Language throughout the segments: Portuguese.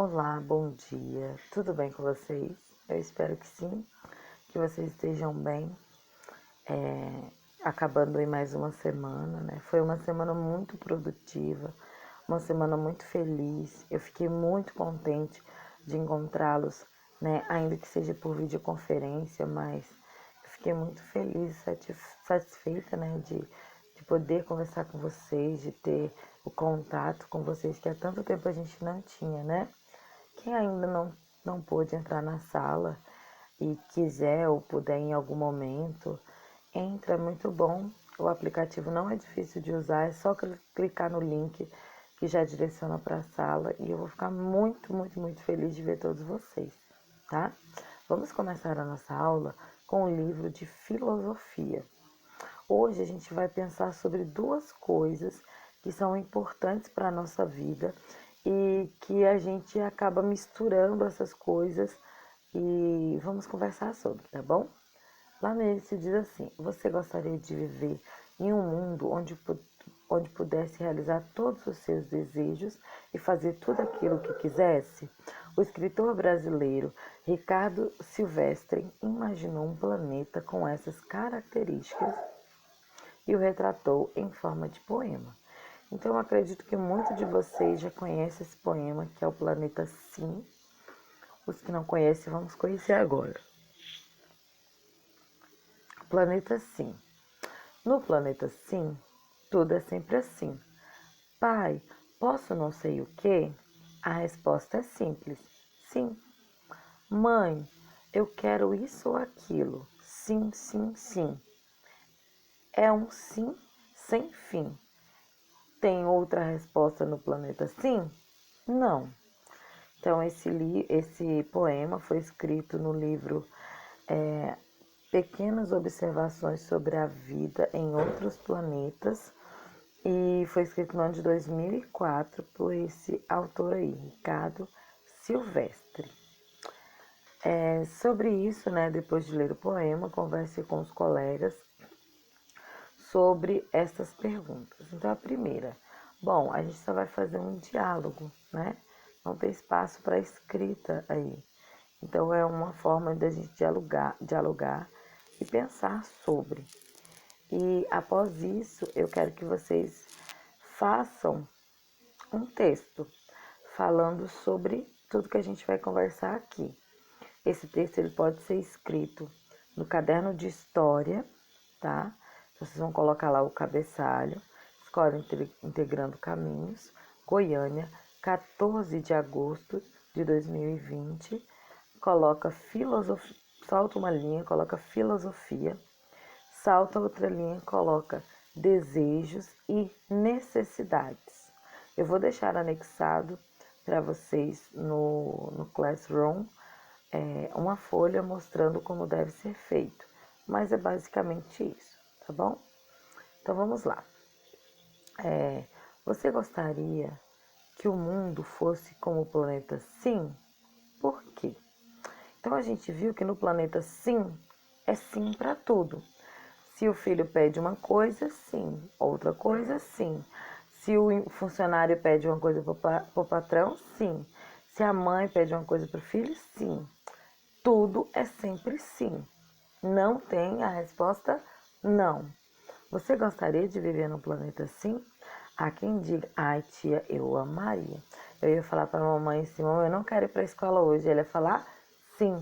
Olá, bom dia. Tudo bem com vocês? Eu espero que sim, que vocês estejam bem. Acabando aí mais uma semana, né? Foi uma semana muito produtiva, uma semana muito feliz. Eu fiquei muito contente de encontrá-los, né? Ainda que seja por videoconferência, mas eu fiquei muito feliz, satisfeita, né? De poder conversar com vocês, de ter o contato com vocês que há tanto tempo a gente não tinha, né? Quem ainda não pôde entrar na sala e quiser ou puder em algum momento, entra, é muito bom. O aplicativo não é difícil de usar, é só clicar no link que já direciona para a sala e eu vou ficar muito feliz de ver todos vocês, tá? Vamos começar a nossa aula com o livro de filosofia. Hoje a gente vai pensar sobre duas coisas que são importantes para a nossa vida e que a gente acaba misturando essas coisas e vamos conversar sobre, tá bom? Lá nele se diz assim: você gostaria de viver em um mundo onde pudesse realizar todos os seus desejos e fazer tudo aquilo que quisesse? O escritor brasileiro Ricardo Silvestre imaginou um planeta com essas características e o retratou em forma de poema. Então eu acredito que muitos de vocês já conhecem esse poema, que é o Planeta Sim. Os que não conhecem, vamos conhecer agora. Planeta Sim. No planeta Sim, tudo é sempre assim. Pai, posso não sei o quê? A resposta é simples: sim. Mãe, eu quero isso ou aquilo. Sim, sim, sim. É um sim sem fim. Tem outra resposta no planeta Sim? Não. Então, esse poema foi escrito no livro Pequenas Observações sobre a Vida em Outros Planetas e foi escrito no ano de 2004 por esse autor aí, Ricardo Silvestre. Sobre isso, né, depois de ler o poema, converse com os colegas sobre essas perguntas. Então, a primeira, bom, a gente só vai fazer um diálogo, né? Não tem espaço para escrita aí. Então, é uma forma da gente dialogar e pensar sobre. E após isso, eu quero que vocês façam um texto falando sobre tudo que a gente vai conversar aqui. Esse texto ele pode ser escrito no caderno de história, tá? Vocês vão colocar lá o cabeçalho, Escola Integrando Caminhos, Goiânia, 14 de agosto de 2020. Coloca filosofia, salta uma linha, coloca filosofia, salta outra linha, coloca desejos e necessidades. Eu vou deixar anexado para vocês no Classroom uma folha mostrando como deve ser feito, mas é basicamente isso, tá bom? Então vamos lá. Você gostaria que o mundo fosse como o planeta Sim? Por quê? Então a gente viu que no planeta Sim é sim para tudo. Se o filho pede uma coisa, sim. Outra coisa, sim. Se o funcionário pede uma coisa para o patrão, sim. Se a mãe pede uma coisa para o filho, sim. Tudo é sempre sim. Não tem a resposta não. Você gostaria de viver num planeta assim? Há quem diga, ai tia, eu amaria. Eu ia falar para a mamãe assim, mamãe, eu não quero ir para a escola hoje. Ela ia falar, sim.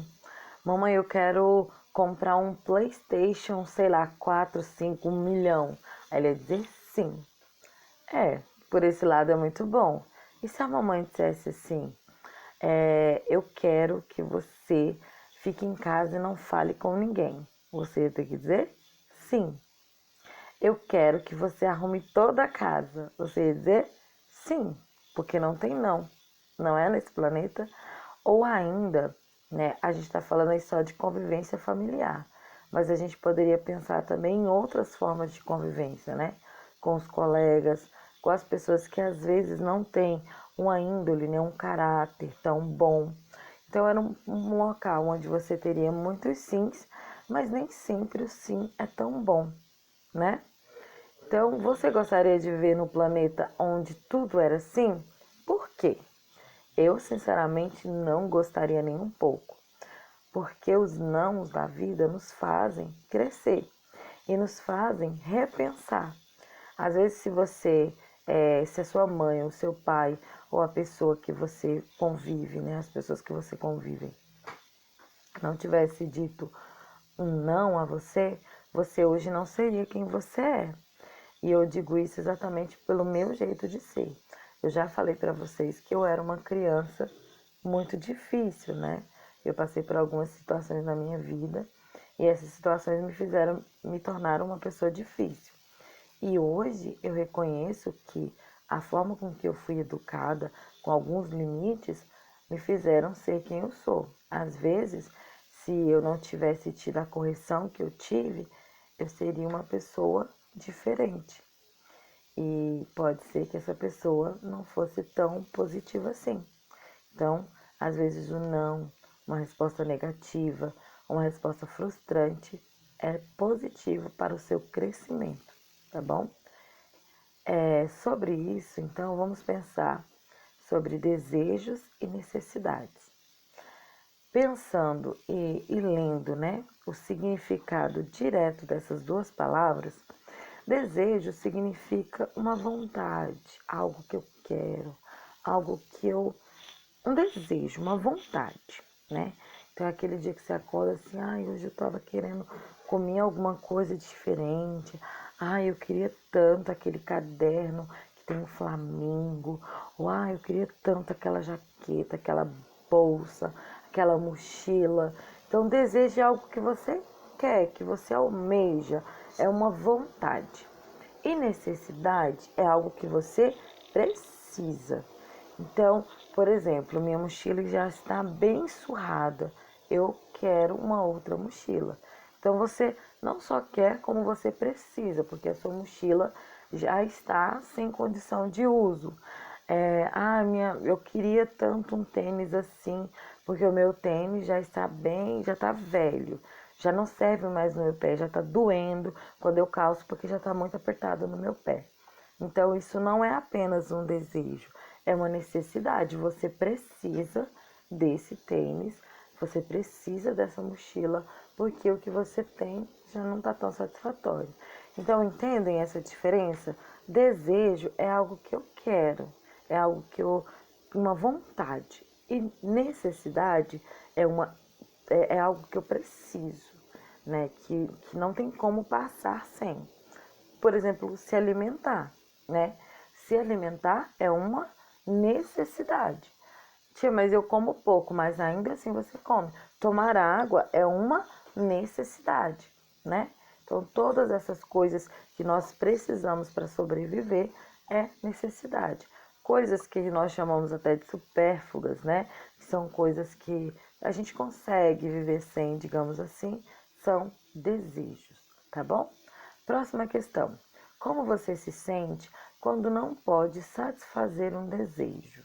Mamãe, eu quero comprar um PlayStation, sei lá, 4, 5, 1 milhão. Aí ele ia dizer sim. Por esse lado é muito bom. E se a mamãe dissesse assim, eu quero que você fique em casa e não fale com ninguém. Você ia ter que dizer sim. Eu quero que você arrume toda a casa. Você ia dizer sim, porque não tem não. Não é nesse planeta. Ou ainda, né, a gente está falando aí só de convivência familiar. Mas a gente poderia pensar também em outras formas de convivência, né? Com os colegas, com as pessoas que às vezes não têm uma índole, né, um caráter tão bom. Então era um local onde você teria muitos sims, mas nem sempre o sim é tão bom, né? Então, você gostaria de viver no planeta onde tudo era assim? Por quê? Eu, sinceramente, não gostaria nem um pouco, porque os nãos da vida nos fazem crescer e nos fazem repensar. Às vezes, se a sua mãe, o seu pai, ou a pessoa que você convive, né, as pessoas que você convive, não tivesse dito um não a você, você hoje não seria quem você é. E eu digo isso exatamente pelo meu jeito de ser. Eu já falei para vocês que eu era uma criança muito difícil, né? Eu passei por algumas situações na minha vida e essas situações me fizeram me tornar uma pessoa difícil. E hoje eu reconheço que a forma com que eu fui educada, com alguns limites, me fizeram ser quem eu sou. Às vezes, se eu não tivesse tido a correção que eu tive, eu seria uma pessoa diferente. E pode ser que essa pessoa não fosse tão positiva assim. Então, às vezes o não, uma resposta negativa, uma resposta frustrante é positivo para o seu crescimento, tá bom? Sobre isso, então, vamos pensar sobre desejos e necessidades. Pensando e lendo, né, o significado direto dessas duas palavras, desejo significa uma vontade, algo que eu quero, algo que eu um desejo, uma vontade, né? Então é aquele dia que você acorda assim, ai, hoje eu tava querendo comer alguma coisa diferente, ai, eu queria tanto aquele caderno que tem o Flamengo, ou ai, eu queria tanto aquela jaqueta, aquela bolsa, aquela mochila. Então desejo é algo que você quer, que você almeja, é uma vontade. E necessidade é algo que você precisa. Então, por exemplo, minha mochila já está bem surrada. Eu quero uma outra mochila. Então, você não só quer, como você precisa, porque a sua mochila já está sem condição de uso. Eu queria tanto um tênis assim, porque o meu tênis já está bem, já está velho, já não serve mais no meu pé, já está doendo quando eu calço, porque já está muito apertado no meu pé. Então, isso não é apenas um desejo, é uma necessidade. Você precisa desse tênis, você precisa dessa mochila, porque o que você tem já não está tão satisfatório. Então, entendem essa diferença? Desejo é algo que eu quero, é algo que eu. Uma vontade. E necessidade é algo que eu preciso, né? Que não tem como passar sem. Por exemplo, se alimentar, né? Se alimentar é uma necessidade. Tia, mas eu como pouco, mas ainda assim você come. Tomar água é uma necessidade, né? Então, todas essas coisas que nós precisamos para sobreviver é necessidade. Coisas que nós chamamos até de supérfluas, né? Que são coisas que a gente consegue viver sem, digamos assim, são desejos, tá bom? Próxima questão. Como você se sente quando não pode satisfazer um desejo?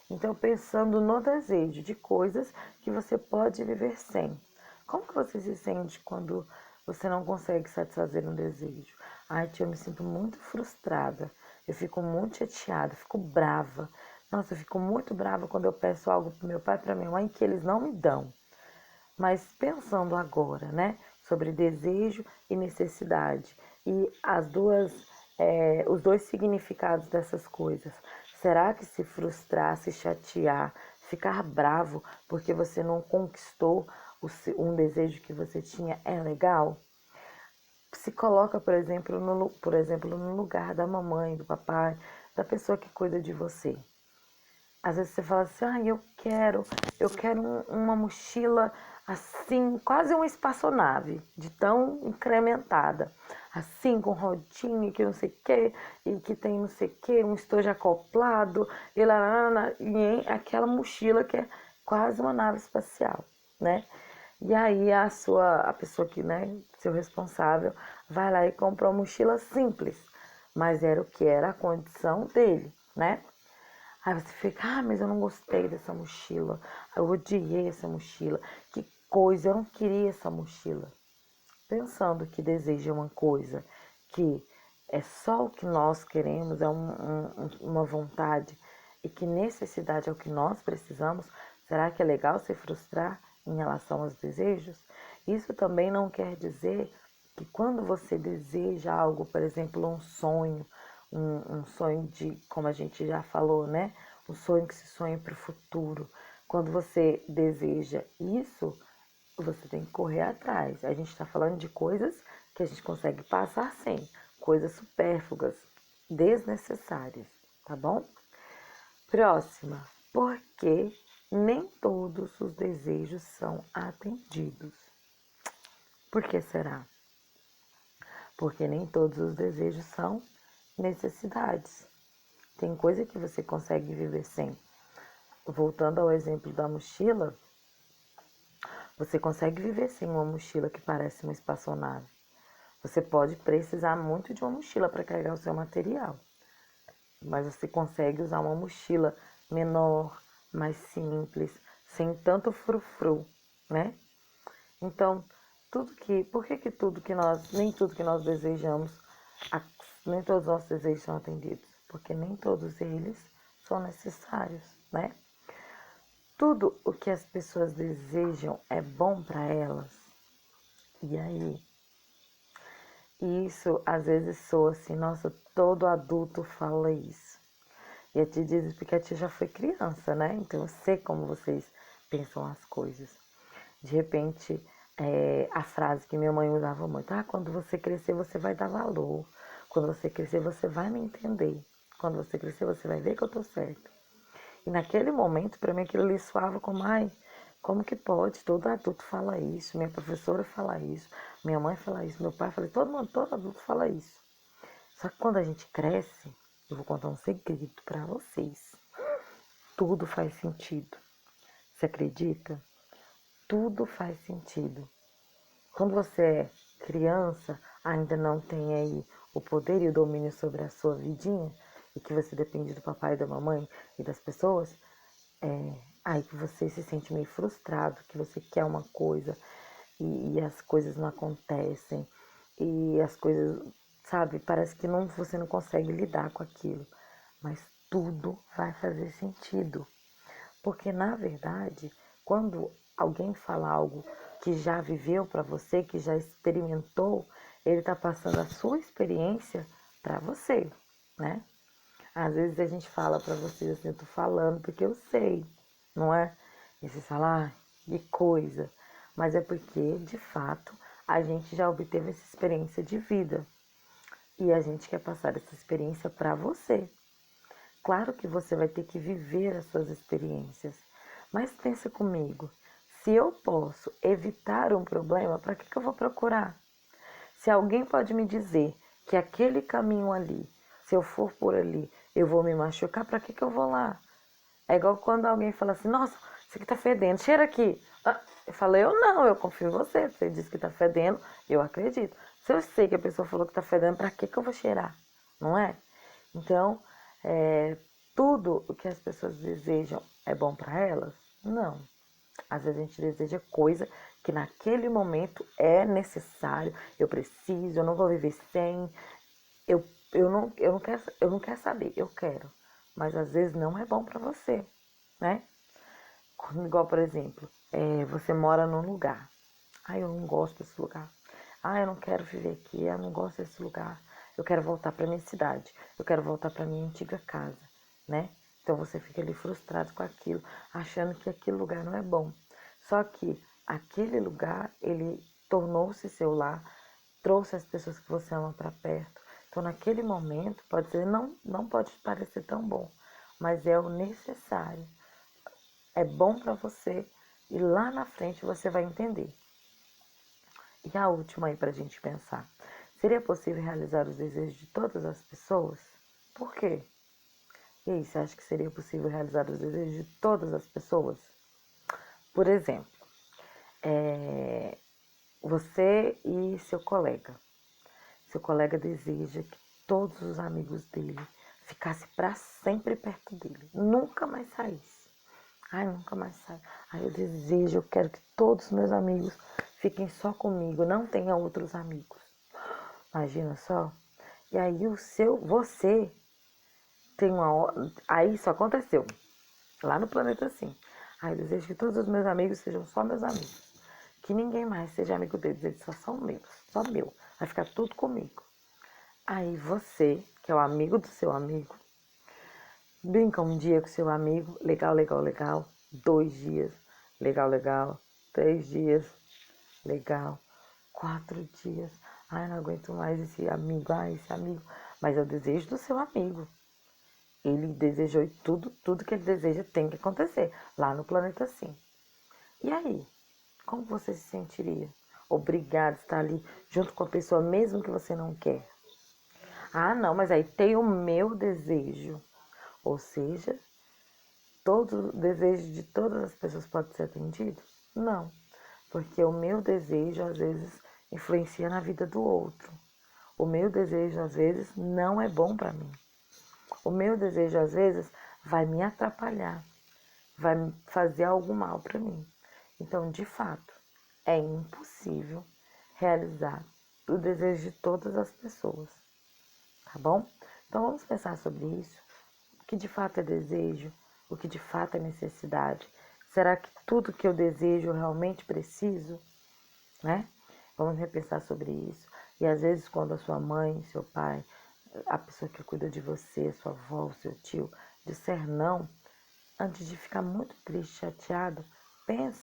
Então, pensando no desejo de coisas que você pode viver sem. Como que você se sente quando você não consegue satisfazer um desejo? Ai, tia, eu me sinto muito frustrada. Eu fico muito chateada, fico brava. Nossa, eu fico muito brava quando eu peço algo para meu pai e para minha mãe que eles não me dão. Mas pensando agora, né, sobre desejo e necessidade e os dois significados dessas coisas. Será que se frustrar, se chatear, ficar bravo porque você não conquistou um desejo que você tinha é legal? Se coloca, por exemplo, no lugar da mamãe, do papai, da pessoa que cuida de você. Às vezes você fala assim, eu quero uma mochila assim, quase uma espaçonave, de tão incrementada. Assim, com rodinha, que não sei o que, e que tem não sei o que, um estojo acoplado, e aquela mochila que é quase uma nave espacial, né? E aí a pessoa que, né, seu responsável, vai lá e compra uma mochila simples, mas era o que era a condição dele, né? Aí você fica, mas eu não gostei dessa mochila. Eu odiei essa mochila. Que coisa, eu não queria essa mochila. Pensando que deseja uma coisa que é só o que nós queremos, é uma vontade. e que necessidade é o que nós precisamos, será que é legal se frustrar em relação aos desejos? Isso também não quer dizer que quando você deseja algo, por exemplo, um sonho, um sonho de, como a gente já falou, né? Um sonho que se sonha para o futuro. Quando você deseja isso, você tem que correr atrás. A gente está falando de coisas que a gente consegue passar sem, coisas supérfluas, desnecessárias, tá bom? Próxima. Por que nem todos os desejos são atendidos? Por que será? Porque nem todos os desejos são necessidades. Tem coisa que você consegue viver sem. Voltando ao exemplo da mochila, você consegue viver sem uma mochila que parece uma espaçonave. Você pode precisar muito de uma mochila para carregar o seu material, mas você consegue usar uma mochila menor, mais simples, sem tanto frufru, né? Então, por que tudo que nós, nem tudo que nós desejamos, nem todos os nossos desejos são atendidos? Porque nem todos eles são necessários, né? Tudo o que as pessoas desejam é bom para elas. E aí? E isso às vezes soa assim, nossa, todo adulto fala isso. E eu te digo porque a tia já foi criança, né? Então eu sei como vocês pensam as coisas. De repente, a frase que minha mãe usava muito, quando você crescer você vai dar valor. Quando você crescer você vai me entender. Quando você crescer você vai ver que eu tô certo. E naquele momento, para mim, aquilo ali soava como, ai, como que pode? Todo adulto fala isso, minha professora fala isso, minha mãe fala isso, meu pai fala isso, todo mundo, todo adulto fala isso. Só que quando a gente cresce, eu vou contar um segredo para vocês. Tudo faz sentido. Você acredita? Tudo faz sentido. Quando você é criança, ainda não tem aí o poder e o domínio sobre a sua vidinha, e que você depende do papai e da mamãe e das pessoas, aí que você se sente meio frustrado, que você quer uma coisa e as coisas não acontecem, e as coisas, sabe, parece que você não consegue lidar com aquilo, mas tudo vai fazer sentido. Porque, na verdade, quando alguém fala algo que já viveu para você, que já experimentou, ele está passando a sua experiência para você, né? Às vezes a gente fala para vocês assim, eu tô falando porque eu sei, não é? E vocês falam, que coisa. Mas é porque, de fato, a gente já obteve essa experiência de vida. E a gente quer passar essa experiência para você. Claro que você vai ter que viver as suas experiências, mas pensa comigo, se eu posso evitar um problema, para que eu vou procurar? Se alguém pode me dizer que aquele caminho ali, se eu for por ali, eu vou me machucar, para que eu vou lá? É igual quando alguém fala assim, nossa, isso aqui tá fedendo, cheira aqui. Eu falei, eu não, eu confio em você, você disse que tá fedendo, eu acredito. Se eu sei que a pessoa falou que tá fedendo, para que eu vou cheirar? Não é? Então, tudo o que as pessoas desejam é bom para elas? Não. Às vezes a gente deseja coisa que naquele momento é necessário, eu preciso, eu não vou viver sem, eu não quero saber, eu quero. Mas às vezes não é bom para você, né? Igual, por exemplo, você mora num lugar. Eu não gosto desse lugar. Eu não quero viver aqui, eu não gosto desse lugar. Eu quero voltar para minha cidade. Eu quero voltar para minha antiga casa, né? Então você fica ali frustrado com aquilo, achando que aquele lugar não é bom. Só que aquele lugar, ele tornou-se seu lar, trouxe as pessoas que você ama para perto. Então naquele momento, pode ser, não pode parecer tão bom, mas é o necessário. É bom para você e lá na frente você vai entender. E a última aí para a gente pensar. Seria possível realizar os desejos de todas as pessoas? Por quê? E aí, você acha que seria possível realizar os desejos de todas as pessoas? Por exemplo, você e seu colega. Seu colega deseja que todos os amigos dele ficassem para sempre perto dele. Nunca mais saísse. Nunca mais sai. Eu quero que todos os meus amigos fiquem só comigo, não tenha outros amigos. Imagina só. E aí você tem uma hora. Aí isso aconteceu. Lá no planeta Sim. Aí eu desejo que todos os meus amigos sejam só meus amigos. Que ninguém mais seja amigo deles. Eles só são meus. Só meu. Vai ficar tudo comigo. Aí você, que é o amigo do seu amigo, brinca um dia com seu amigo. Legal, legal, legal. 2 dias. Legal, legal. 3 dias. Legal. 4 dias. Ai, não aguento mais esse amigo. Ai, esse amigo. Mas é o desejo do seu amigo. Ele desejou e tudo que ele deseja tem que acontecer lá no planeta Sim. E aí, como você se sentiria? Obrigado a estar ali junto com a pessoa mesmo que você não quer. Ah, não, mas aí tem o meu desejo. Ou seja, todo o desejo de todas as pessoas pode ser atendido? Não, porque o meu desejo às vezes influencia na vida do outro. O meu desejo às vezes não é bom para mim. O meu desejo às vezes vai me atrapalhar, vai fazer algo mal para mim. Então, de fato, é impossível realizar o desejo de todas as pessoas, tá bom? Então, vamos pensar sobre isso. O que de fato é desejo? O que de fato é necessidade? Será que tudo que eu desejo eu realmente preciso? Né? Vamos repensar sobre isso. E às vezes, quando a sua mãe, seu pai, a pessoa que cuida de você, sua avó, seu tio, disser não, antes de ficar muito triste, chateado, pensa